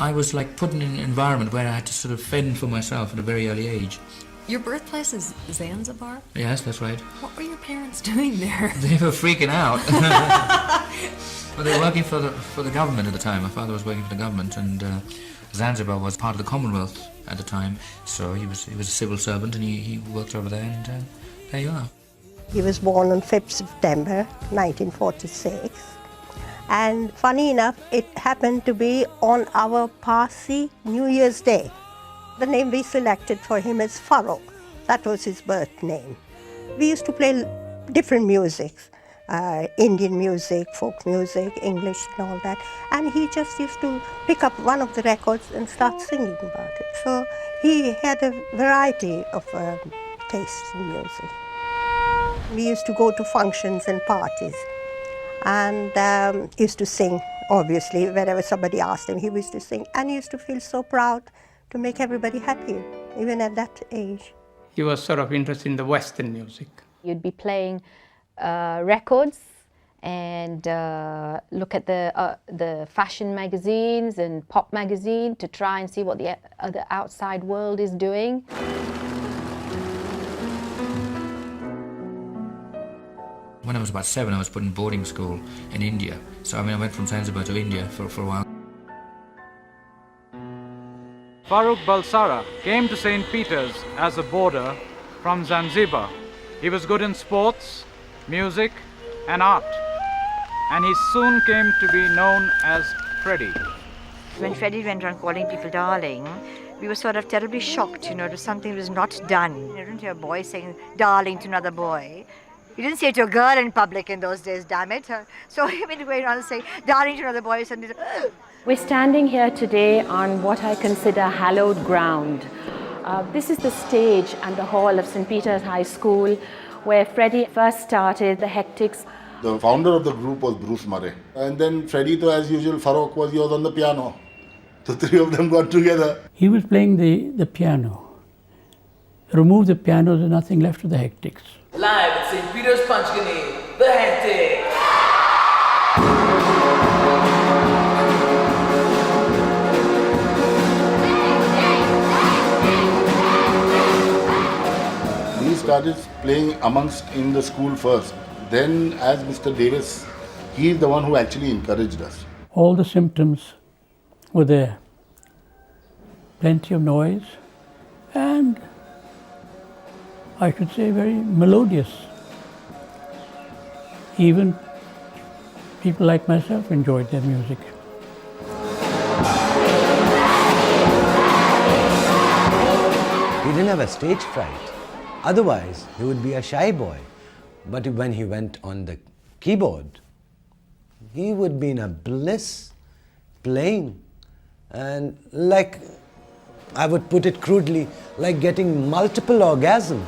I was like put in an environment where I had to sort of fend for myself at a very early age. Your birthplace is Zanzibar? Yes, that's right. What were your parents doing there? They were freaking out. Well, they were working for the government at the time. My father was working for the government, and Zanzibar was part of the Commonwealth at the time. So he was a civil servant, and he worked over there, and there you are. He was born on 5th September 1946. And funny enough, it happened to be on our Parsi New Year's Day. The name we selected for him is Farouk. That was his birth name. We used to play different musics, Indian music, folk music, English and all that. And he just used to pick up one of the records and start singing about it. So he had a variety of tastes in music. We used to go to functions and parties and used to sing, obviously. Whenever somebody asked him, he used to sing. And he used to feel so proud to make everybody happy, even at that age. He was sort of interested in the Western music. You'd be playing records and look at the fashion magazines and pop magazine to try and see what the outside world is doing. When I was about 7, I was put in boarding school in India. So I went from Zanzibar to India for a while. Farooq Balsara came to St. Peter's as a boarder from Zanzibar. He was good in sports, music and art, and he soon came to be known as Freddie. When Freddie went around calling people darling, we were sort of terribly shocked, it was something that was not done. You didn't hear a boy saying darling to another boy. You didn't say it to a girl in public in those days, damn it. So he went going around and saying darling to another boy, and we're standing here today on what I consider hallowed ground. This is the stage and the hall of St. Peter's High School where Freddie first started the Hectics. The founder of the group was Bruce Murray. And then Freddie, as usual, Farouk was on the piano. The three of them got together. He was playing the piano. Remove the piano, there's nothing left of the Hectics. Live at St. Peter's Panchgani, the Hectics! We started playing amongst in the school first. Then as Mr. Davis, he's the one who actually encouraged us. All the symptoms were there. Plenty of noise and I should say very melodious. Even people like myself enjoyed their music. He didn't have a stage fright. Otherwise, he would be a shy boy. But when he went on the keyboard, he would be in a bliss playing. And like, I would put it crudely, like getting multiple orgasms.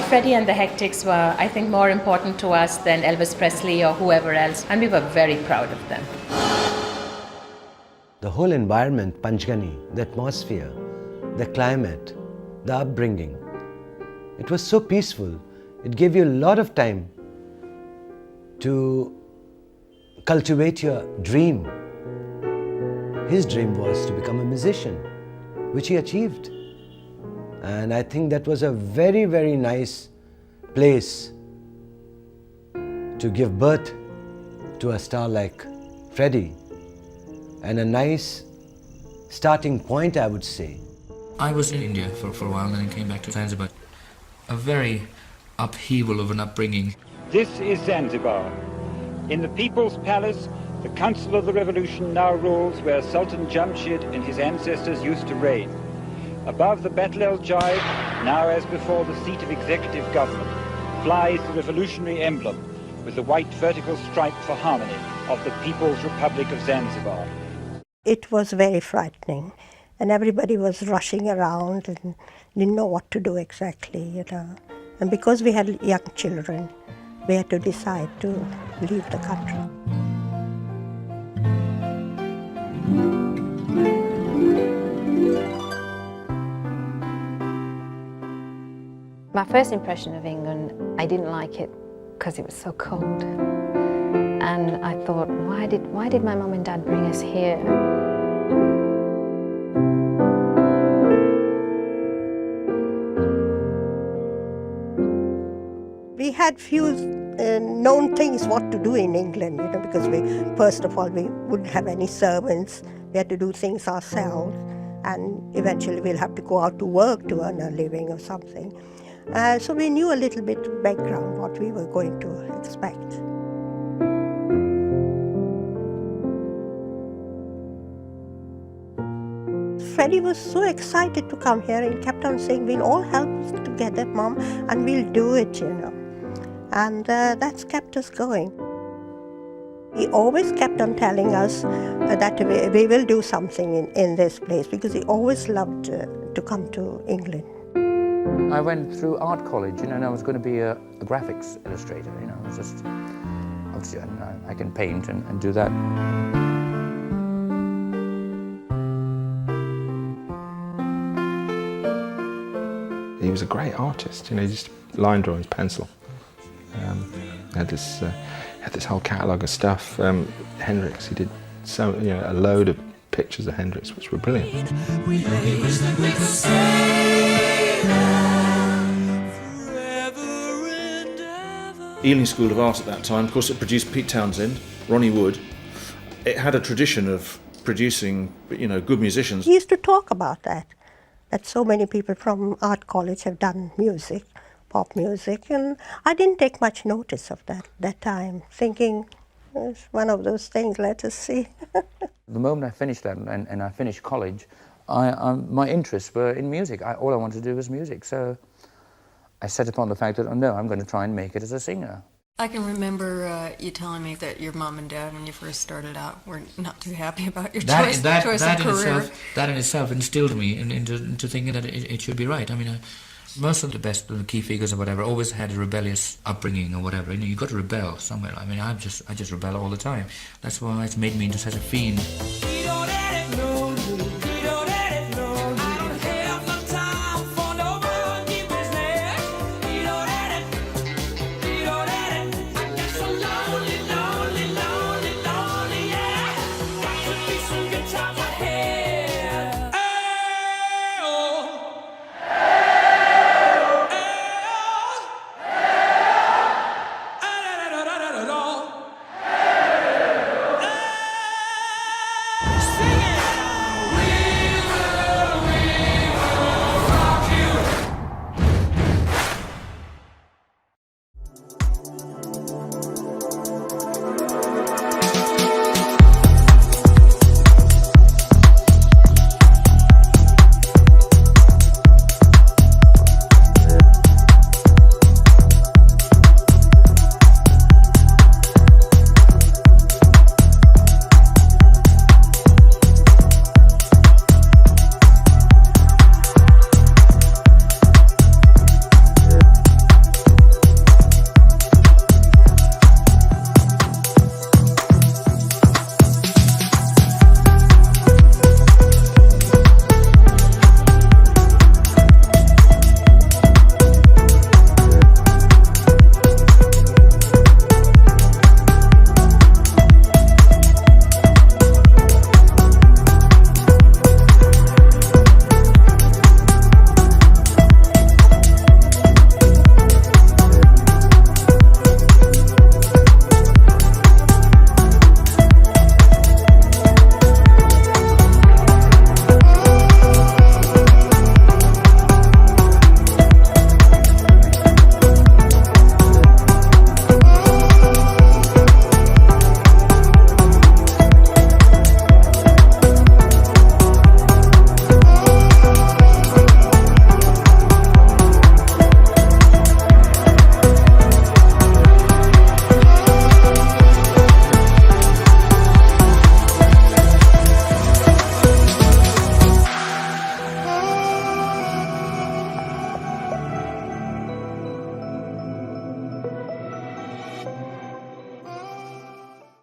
Freddie and the Hectics were, I think, more important to us than Elvis Presley or whoever else, and we were very proud of them. The whole environment, Panchgani, the atmosphere, the climate, the upbringing, it was so peaceful. It gave you a lot of time to cultivate your dream. His dream was to become a musician, which he achieved. And I think that was a very, very nice place to give birth to a star like Freddie, and a nice starting point, I would say. I was in India for a while and then came back to Zanzibar. A very upheaval of an upbringing. This is Zanzibar. In the People's Palace, the Council of the Revolution now rules where Sultan Jamshid and his ancestors used to reign. Above the Battle El Jive, now as before the seat of executive government, flies the revolutionary emblem with the white vertical stripe for harmony of the People's Republic of Zanzibar. It was very frightening, and everybody was rushing around and didn't know what to do exactly, And because we had young children, we had to decide to leave the country. My first impression of England, I didn't like it because it was so cold. And I thought, why did my mum and dad bring us here? We had few known things what to do in England, because first of all, we wouldn't have any servants. We had to do things ourselves, and eventually we'll have to go out to work to earn a living or something. So we knew a little bit of background, what we were going to expect. Freddie was so excited to come here and kept on saying, we'll all help together, Mom, and we'll do it, And that's kept us going. He always kept on telling us that we will do something in this place, because he always loved to come to England. I went through art college, and I was going to be a graphics illustrator, It was just, obviously, I can paint and do that. He was a great artist, just line drawings, pencil. Had this whole catalogue of stuff. Hendrix, he did a load of pictures of Hendrix, which were brilliant. Ealing School of Art at that time, of course, it produced Pete Townsend, Ronnie Wood. It had a tradition of producing, good musicians. He used to talk about that so many people from art college have done music, pop music, and I didn't take much notice of that time, thinking it's one of those things, let us see. The moment I finished that and I finished college, my interests were in music. All I wanted to do was music, so I set upon the fact that, no, I'm going to try and make it as a singer. I can remember you telling me that your mom and dad, when you first started out, were not too happy about your choice of career. That in itself instilled me into thinking that it should be right. Most of the key figures or whatever always had a rebellious upbringing or whatever. You've got to rebel somewhere. I just rebel all the time. That's why it's made me into such a fiend.